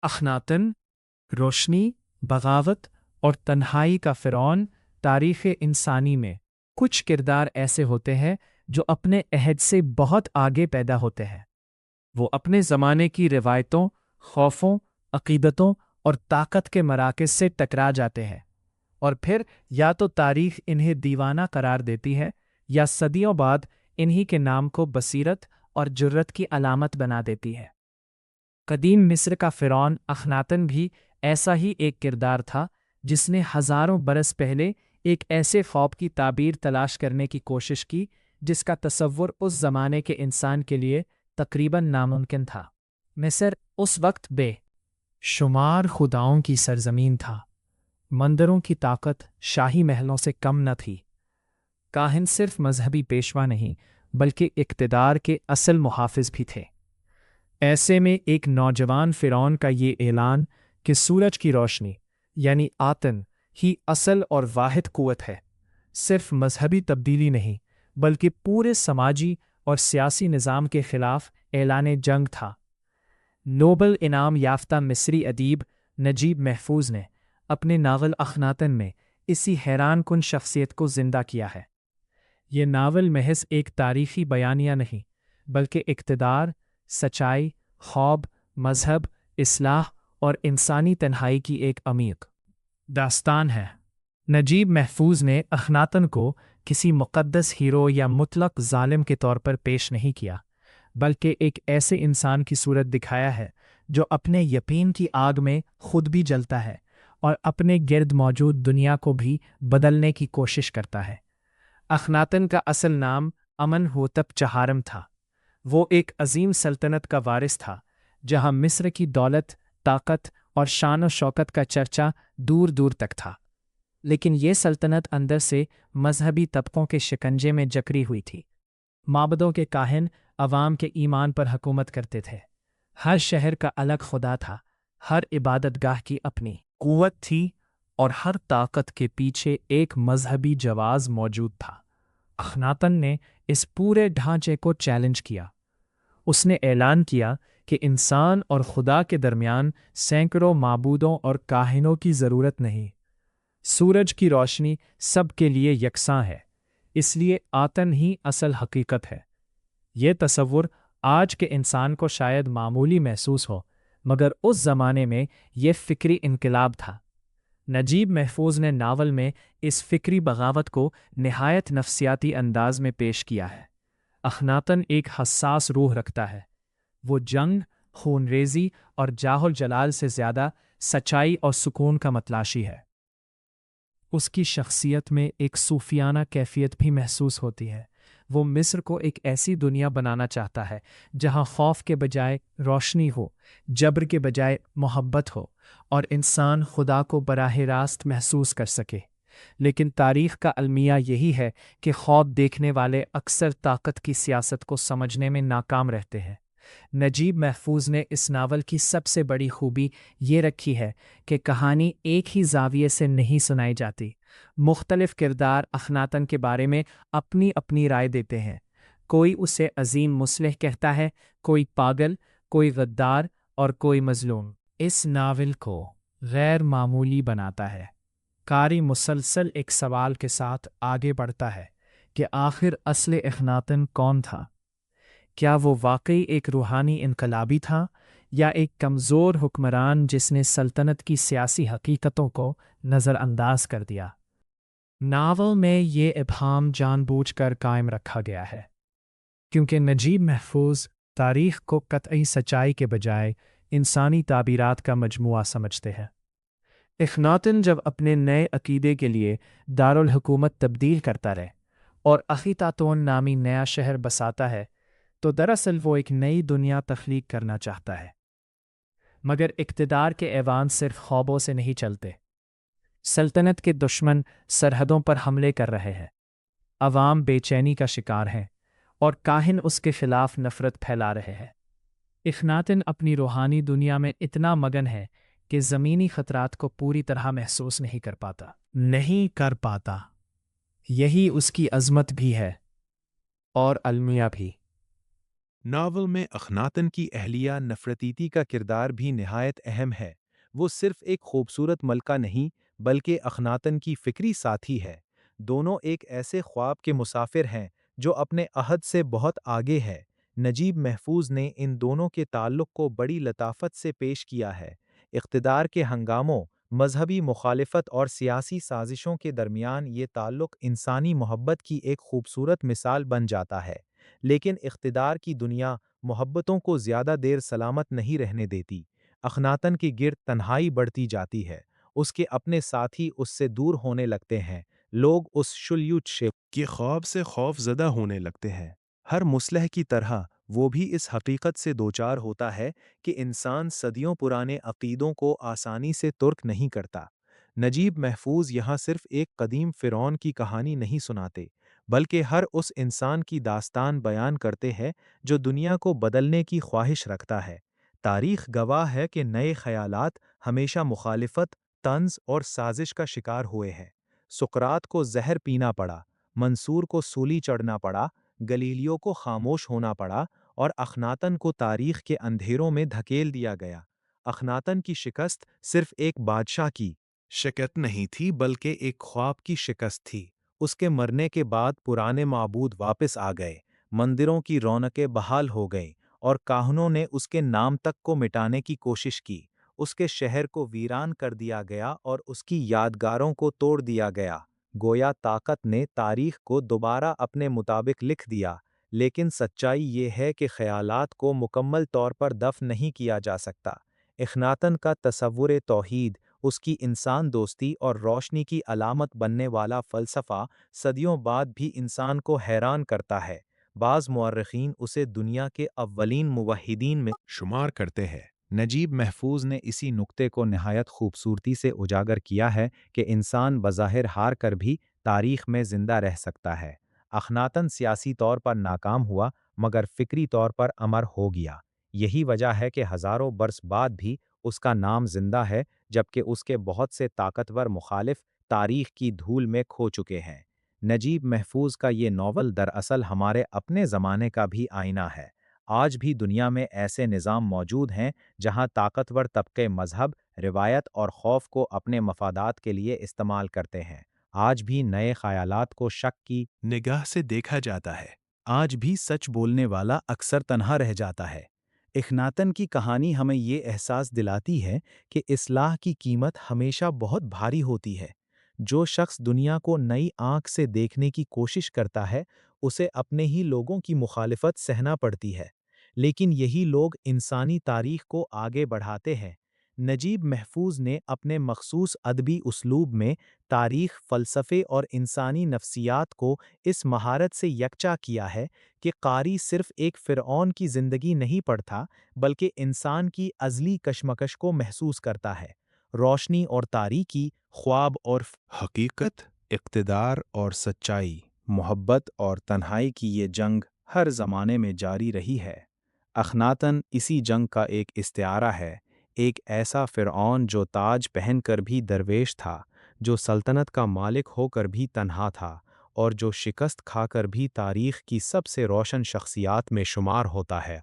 अखनातन, रोशनी, बगावत और तन्हाई का फ़िरौन। तारीख़ इंसानी में कुछ किरदार ऐसे होते हैं जो अपने अहद से बहुत आगे पैदा होते हैं। वो अपने ज़माने की रिवायतों, खौफों, अक़ीदतों और ताकत के मराकज़ से टकरा जाते हैं, और फिर या तो तारीख़ इन्हें दीवाना करार देती है या सदियों बाद इन्हीं के नाम को बसीरत और जुर्रत की अलामत बना देती है। कदीम मिस्र का फ़िरौन अखनातन भी ऐसा ही एक किरदार था, जिसने हज़ारों बरस पहले एक ऐसे ख्वाब की ताबीर तलाश करने की कोशिश की जिसका तसव्वुर उस ज़माने के इंसान के लिए तकरीबन नामुमकिन था। मिस्र उस वक्त बेशुमार खुदाओं की सरजमीन था। मंदिरों की ताकत शाही महलों से कम न थी। काहिन सिर्फ मजहबी पेशवा नहीं बल्कि इक़्तिदार के असल मुहाफ़िज़ भी थे। ऐसे में एक नौजवान फ़िरौन का ये ऐलान कि सूरज की रोशनी यानी आतन ही असल और वाहिद क़ुव्वत है, सिर्फ मजहबी तब्दीली नहीं बल्कि पूरे समाजी और सियासी निज़ाम के ख़िलाफ़ ऐलान जंग था। नोबल इनाम याफ्ता मिस्री अदीब नजीब महफूज ने अपने नावल अखनातन में इसी हैरान कुन शख्सियत को ज़िंदा किया है। ये नावल महज एक तारीख़ी बयानिया नहीं बल्कि इक़्तिदार, सच्चाई, ख्वाब, मज़हब, इस्लाह और इंसानी तन्हाई की एक अमीक दास्तान है। नजीब महफूज ने अखनातन को किसी मुक़द्दस हीरो या मुतलक ज़ालिम के तौर पर पेश नहीं किया, बल्कि एक ऐसे इंसान की सूरत दिखाया है जो अपने यकीन की आग में खुद भी जलता है और अपने गिर्द मौजूद दुनिया को भी बदलने की कोशिश करता है। अखनातन का असल नाम अमन होतप चहारम था। वो एक अजीम सल्तनत का वारिस था, जहाँ मिस्र की दौलत, ताकत और शान व शौकत का चर्चा दूर दूर तक था। लेकिन ये सल्तनत अंदर से मजहबी तबकों के शिकंजे में जकड़ी हुई थी। माबदों के काहिन अवाम के ईमान पर हुकूमत करते थे। हर शहर का अलग खुदा था, हर इबादतगाह की अपनी क़ुव्वत थी और हर ताकत के पीछे एक मजहबी जवाज़ मौजूद था। अखनातन ने इस पूरे ढांचे को चैलेंज किया। उसने ऐलान किया कि इंसान और खुदा के दरमियान सैकड़ों माबूदों और काहिनों की ज़रूरत नहीं। सूरज की रोशनी सब के लिए यकसां है, इसलिए आतन ही असल हकीकत है। ये तसव्वुर आज के इंसान को शायद मामूली महसूस हो, मगर उस ज़माने में यह फ़िक्री इनकलाब था। नजीब महफूज ने नावल में इस फ़िक्री बगावत को निहायत नफ्सियाती अंदाज में पेश किया है। अखनातन एक हसास रूह रखता है। वो जंग, खूनरेज़ी और जाहुल जलाल से ज़्यादा सच्चाई और सुकून का मतलाशी है। उसकी शख्सियत में एक सूफियाना कैफियत भी महसूस होती है। वो मिस्र को एक ऐसी दुनिया बनाना चाहता है जहाँ खौफ के बजाय रोशनी हो, जबर के बजाय मोहब्बत हो और इंसान खुदा को बराह रास्त महसूस कर सके। लेकिन तारीख़ का अलमिया यही है कि ख्वाब देखने वाले अक्सर ताकत की सियासत को समझने में नाकाम रहते हैं। नजीब महफूज ने इस नावल की सबसे बड़ी खूबी ये रखी है कि कहानी एक ही ज़ाविये से नहीं सुनाई जाती। मुख्तलिफ किरदार अखनातन के बारे में अपनी अपनी राय देते हैं। कोई उसे अजीम मुस्लिह कहता है, कोई पागल, कोई गद्दार और कोई मजलूम। इस नावल को गैर मामूली बनाता है। कारी मुसलसल एक सवाल के साथ आगे बढ़ता है कि आखिर असली अखनातन कौन था। क्या वो वाकई एक रूहानी इनकलाबी था या एक कमज़ोर हुक्मरान जिसने सल्तनत की सियासी हकीकतों को नज़रअंदाज कर दिया। नावल में ये इब्हाम जानबूझकर कायम रखा गया है क्योंकि नजीब महफूज तारीख़ को कतई सच्चाई के बजाय इंसानी ताबीरात का मजमुआ समझते हैं। अखनातन जब अपने नए अकीदे के लिए दारुल हुकूमत तब्दील करता रहे और अखीतातोन नामी नया शहर बसाता है, तो दरअसल वो एक नई दुनिया तख्लीक करना चाहता है। मगर इक़्तिदार के ऐवान सिर्फ ख्वाबों से नहीं चलते। सल्तनत के दुश्मन सरहदों पर हमले कर रहे हैं, अवाम बेचैनी का शिकार हैं और काहिन उसके खिलाफ नफ़रत फैला रहे हैं। अखनातन अपनी रूहानी दुनिया में इतना मगन है कि ज़मीनी ख़तरात को पूरी तरह महसूस नहीं कर पाता। यही उसकी अज़मत भी है और अलमिया भी। ناول میں اخناتن کی اہلیہ نفرتیتی کا کردار بھی نہایت اہم ہے۔ وہ صرف ایک خوبصورت ملکہ نہیں بلکہ اخناتن کی فکری ساتھی ہے۔ دونوں ایک ایسے خواب کے مسافر ہیں جو اپنے عہد سے بہت آگے ہے۔ نجیب محفوظ نے ان دونوں کے تعلق کو بڑی لطافت سے پیش کیا ہے۔ اقتدار کے ہنگاموں، مذہبی مخالفت اور سیاسی سازشوں کے درمیان یہ تعلق انسانی محبت کی ایک خوبصورت مثال بن جاتا ہے۔ لیکن اقتدار کی دنیا محبتوں کو زیادہ دیر سلامت نہیں رہنے دیتی۔ اخناتن کے گرد تنہائی بڑھتی جاتی ہے۔ اس کے اپنے ساتھی اس سے دور ہونے لگتے ہیں۔ لوگ اس شلیوت شپ کے خواب سے خوف زدہ ہونے لگتے ہیں۔ ہر مصلح کی طرح وہ بھی اس حقیقت سے دوچار ہوتا ہے کہ انسان صدیوں پرانے عقیدوں کو آسانی سے ترک نہیں کرتا۔ نجیب محفوظ یہاں صرف ایک قدیم فرعون کی کہانی نہیں سناتے، بلکہ ہر اس انسان کی داستان بیان کرتے ہیں جو دنیا کو بدلنے کی خواہش رکھتا ہے۔ تاریخ گواہ ہے کہ نئے خیالات ہمیشہ مخالفت، طنز اور سازش کا شکار ہوئے ہیں۔ سقراط کو زہر پینا پڑا، منصور کو سولی چڑھنا پڑا، گلیلیو کو خاموش ہونا پڑا اور اخناتن کو تاریخ کے اندھیروں میں دھکیل دیا گیا۔ اخناتن کی شکست صرف ایک بادشاہ کی شکست نہیں تھی بلکہ ایک خواب کی شکست تھی۔ اس کے مرنے کے بعد پرانے معبود واپس آ گئے، مندروں کی رونقیں بحال ہو گئیں اور کاہنوں نے اس کے نام تک کو مٹانے کی کوشش کی۔ اس کے شہر کو ویران کر دیا گیا اور اس کی یادگاروں کو توڑ دیا گیا۔ گویا طاقت نے تاریخ کو دوبارہ اپنے مطابق لکھ دیا، لیکن سچائی یہ ہے کہ خیالات کو مکمل طور پر دفن نہیں کیا جا سکتا۔ اخناتن کا تصور توحید، اس کی انسان دوستی اور روشنی کی علامت بننے والا فلسفہ صدیوں بعد بھی انسان کو حیران کرتا ہے۔ بعض مورخین اسے دنیا کے اولین موحدین میں شمار کرتے ہیں۔ نجیب محفوظ نے اسی نکتے کو نہایت خوبصورتی سے اجاگر کیا ہے کہ انسان بظاہر ہار کر بھی تاریخ میں زندہ رہ سکتا ہے۔ اخناتن سیاسی طور پر ناکام ہوا مگر فکری طور پر امر ہو گیا۔ یہی وجہ ہے کہ ہزاروں برس بعد بھی اس کا نام زندہ ہے، جبکہ اس کے بہت سے طاقتور مخالف تاریخ کی دھول میں کھو چکے ہیں۔ نجیب محفوظ کا یہ ناول دراصل ہمارے اپنے زمانے کا بھی آئینہ ہے۔ آج بھی دنیا میں ایسے نظام موجود ہیں جہاں طاقتور طبقے مذہب، روایت اور خوف کو اپنے مفادات کے لیے استعمال کرتے ہیں۔ آج بھی نئے خیالات کو شک کی نگاہ سے دیکھا جاتا ہے۔ آج بھی سچ بولنے والا اکثر تنہا رہ جاتا ہے۔ اخناتن کی کہانی ہمیں یہ احساس دلاتی ہے کہ اصلاح کی قیمت ہمیشہ بہت بھاری ہوتی ہے۔ جو شخص دنیا کو نئی آنکھ سے دیکھنے کی کوشش کرتا ہے، اسے اپنے ہی لوگوں کی مخالفت سہنا پڑتی ہے، لیکن یہی لوگ انسانی تاریخ کو آگے بڑھاتے ہیں۔ نجیب محفوظ نے اپنے مخصوص ادبی اسلوب میں تاریخ، فلسفے اور انسانی نفسیات کو اس مہارت سے یکجا کیا ہے کہ قاری صرف ایک فرعون کی زندگی نہیں پڑھتا بلکہ انسان کی ازلی کشمکش کو محسوس کرتا ہے۔ روشنی اور تاریکی، خواب اور حقیقت، اقتدار اور سچائی، محبت اور تنہائی کی یہ جنگ ہر زمانے میں جاری رہی ہے۔ اخناتن اسی جنگ کا ایک استعارہ ہے، ایک ایسا فرعون جو تاج پہن کر بھی درویش تھا، جو سلطنت کا مالک ہو کر بھی تنہا تھا، اور جو شکست کھا کر بھی تاریخ کی سب سے روشن شخصیات میں شمار ہوتا ہے۔